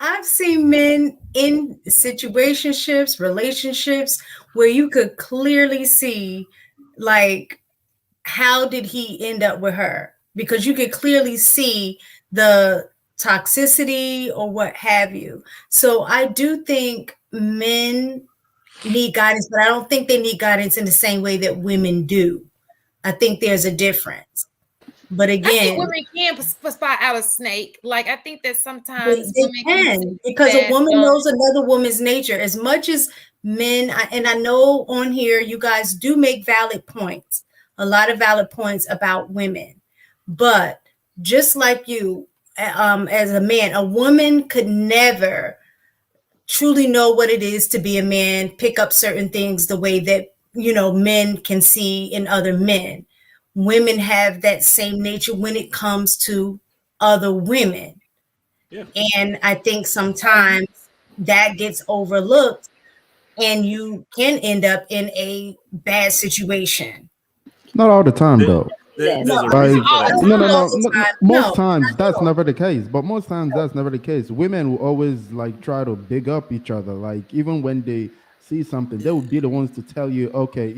I've seen men in situationships, relationships where you could clearly see, like, how did he end up with her? Because you could clearly see the toxicity or what have you. So I do think men need guidance, but I don't think they need guidance in the same way that women do. I think there's a difference. But I think again, women can spot out a snake. Like I think that sometimes they women can see can, because a that. woman knows another woman's nature as much as men. And I know on here you guys do make valid points, a lot of valid points about women. But just like you, as a man, a woman could never truly know what it is to be a man, pick up certain things the way that, men can see in other men. Women have that same nature when it comes to other women. Yeah. And I think sometimes that gets overlooked and you can end up in a bad situation. Not all the time, There, though. there's No, a Like, reason for that no, too. no, not no, all no, the no. time. Most No, times not at that's all. never the case. But most times that's never the case. Women will always like try to big up each other. Like even when they see something, they will be the ones to tell you, okay,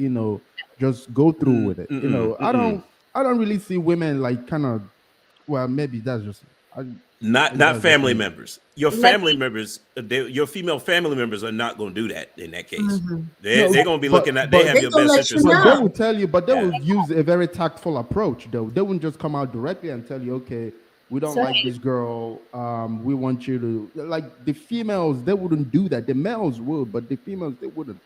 just go through with it. Mm-mm, mm-mm. I don't really see women like kind of. Well, maybe that's just. I, maybe Not that's just family me. members. Your Let family me members, your female family members are not going to do that in that case. Mhm. They're No, going to be looking but at. They but have They're your gonna best let you interest in But they mind. know. will tell you, but they Yeah. will use a very tactful approach, though. They wouldn't just come out directly and tell you, okay, we don't so like this girl. We want you to like the females. They wouldn't do that. The males would, but the females they wouldn't.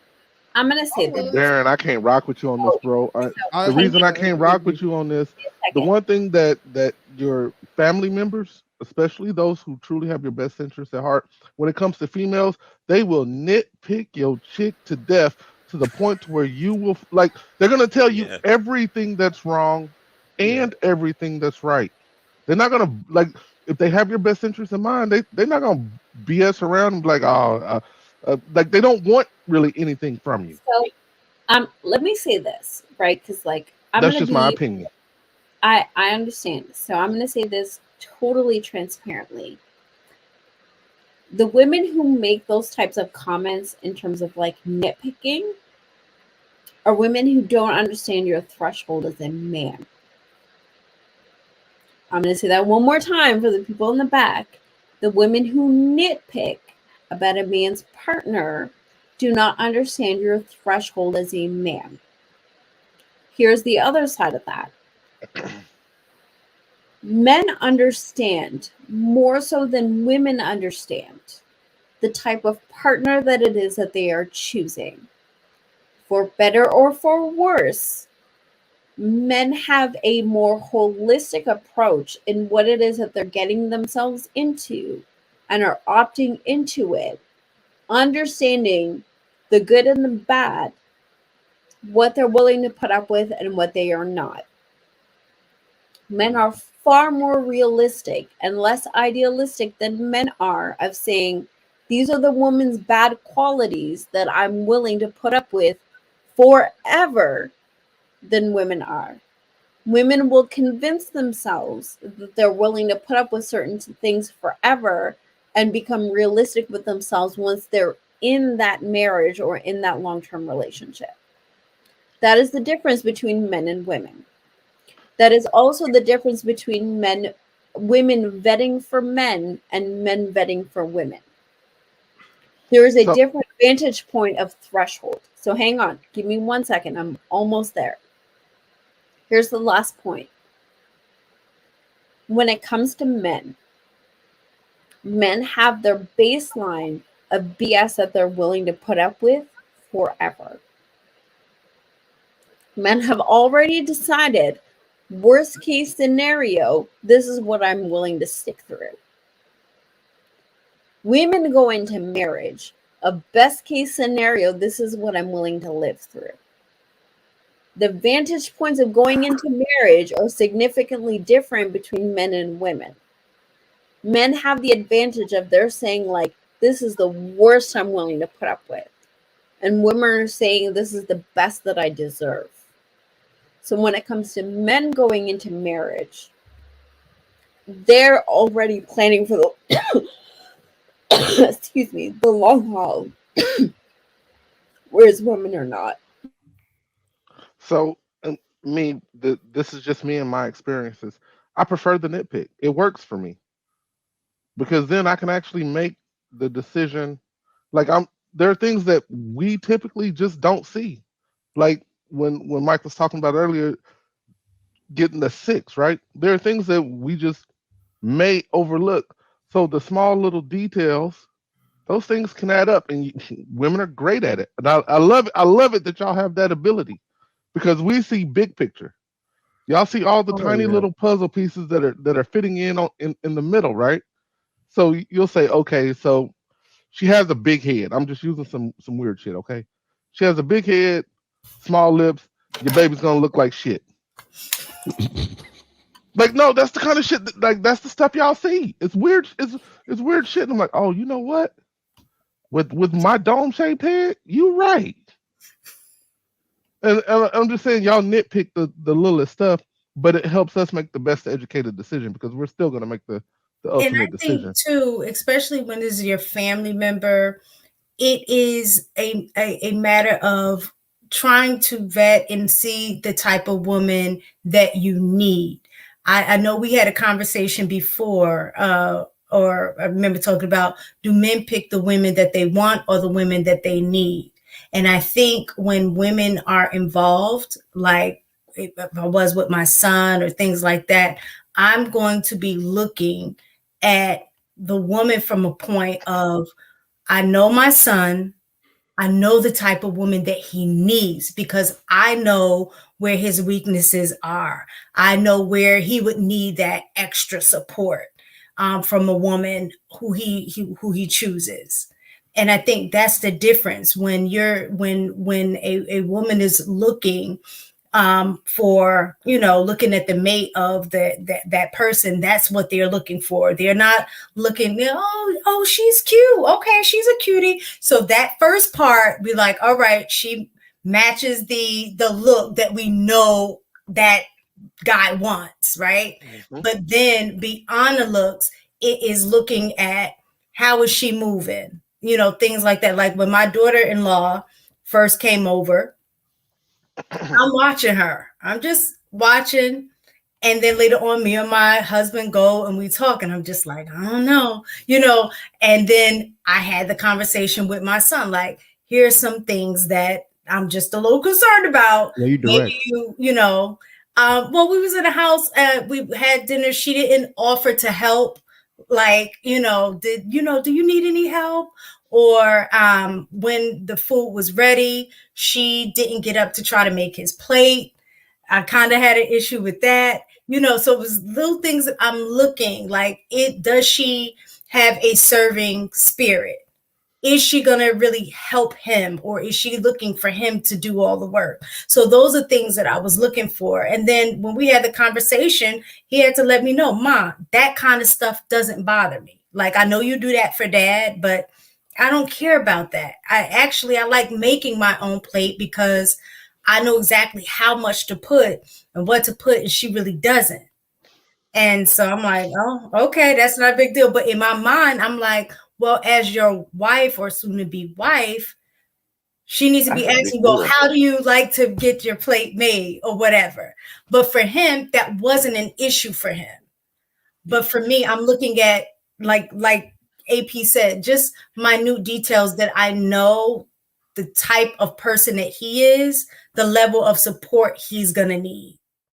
I'm gonna say this. Darren, I can't rock with you on this, So, bro. I The can reason you I I can't agree rock with with you on this, give me a the second? one thing that your family members, especially those who truly have your best interests at heart, when it comes to females, they will nitpick your chick to death to the point to where you will like they're gonna tell you Yeah. everything that's wrong Yeah. and everything that's right. They're not gonna like if they have your best interest in mind. They're not gonna BS around and be like, oh, like they don't want really anything from you. So let me say this, right? Because like I'm That's gonna just my be opinion. I understand. So I'm gonna say this totally transparently. The women who make those types of comments in terms of like nitpicking are women who don't understand your threshold as a man. I'm going to say that one more time for the people in the back. The women who nitpick about a man's partner do not understand your threshold as a man. Here's the other side of that. Men understand more so than women understand the type of partner that it is that they are choosing. For better or for worse, men have a more holistic approach in what it is that they're getting themselves into and are opting into it, understanding the good and the bad, what they're willing to put up with and what they are not. Men are far more realistic and less idealistic than men are of saying, these are the woman's bad qualities that I'm willing to put up with forever than women are. Women will convince themselves that they're willing to put up with certain things forever and become realistic with themselves once they're in that marriage or in that long-term relationship. That is the difference between men and women. That is also the difference between women vetting for men and men vetting for women. There is a So different vantage point of threshold. So hang on, give me 1 second. I'm almost there. Here's the last point. When it comes to men, men have their baseline of BS that they're willing to put up with forever. Men have already decided, worst case scenario, this is what I'm willing to stick through. Women go into marriage, a best case scenario, this is what I'm willing to live through. The vantage points of going into marriage are significantly different between men and women. Men have the advantage of they're saying like, this is the worst I'm willing to put up with. And women are saying this is the best that I deserve. So when it comes to men going into marriage, they're already planning for the excuse me, the long haul, whereas women are not. So, this is just me and my experiences. I prefer the nitpick. It works for me because then I can actually make the decision. Like there are things that we typically just don't see. Like when Mike was talking about earlier, getting the 6, right? There are things that we just may overlook. So the small little details, those things can add up, and women are great at it. And I love it. I love it that y'all have that ability because we see big picture. Y'all see all the Oh, tiny yeah. little puzzle pieces that are fitting in the middle, right? So you'll say, okay, so she has a big head. I'm just using some weird shit, okay? She has a big head, small lips. Your baby's gonna look like shit. Like, no, that's the kind of shit like that's the stuff y'all see. It's weird. It's weird shit. And I'm like, oh, you know what? With my dome shaped head, you right. And I'm just saying, y'all nitpick the littlest stuff, but it helps us make the best educated decision because we're still gonna make the And ultimate I think decision. too, especially when it's your family member, it is a matter of trying to vet and see the type of woman that you need. I know we had a conversation before, or I remember talking about, do men pick the women that they want or the women that they need? And I think when women are involved, like if I was with my son or things like that, I'm going to be looking at the woman from a point of, I know my son, I know the type of woman that he needs because I know where his weaknesses are. I know where he would need that extra support from a woman who he chooses. And I think that's the difference when a woman is looking for, looking at the mate of that person. That's what they're looking for. They're not looking, oh, she's cute. Okay, she's a cutie. So that first part, be like, all right, she matches the look that we know that guy wants, right? Mm-hmm. But then beyond the looks, it is looking at how is she moving, things like that. Like when my daughter-in-law first came over, I'm watching her. I'm just watching. And then later on, me and my husband go and we talk, and I'm just like, I don't know, And then I had the conversation with my son, like, here's some things that I'm just a little concerned about. Yeah, you direct. Maybe well, we was in a house, we had dinner. She didn't offer to help. Like, do you need any help? Or when the food was ready, she didn't get up to try to make his plate. I kind of had an issue with that, so it was little things that I'm looking like, does she have a serving spirit? Is she going to really help him, or is she looking for him to do all the work? So those are things that I was looking for. And then when we had the conversation, he had to let me know, Ma, that kind of stuff doesn't bother me. Like, I know you do that for Dad, but I don't care about that. I like making my own plate because I know exactly how much to put and what to put, and she really doesn't. And so I'm like, oh, okay, that's not a big deal. But in my mind, I'm like, well, as your wife or soon to be wife, she needs to be That's a asking, big well, deal. how do you like to get your plate made or whatever? But for him, that wasn't an issue for him. But for me, I'm looking at, like AP said, just minute details that I know the type of person that he is, the level of support he's going to need.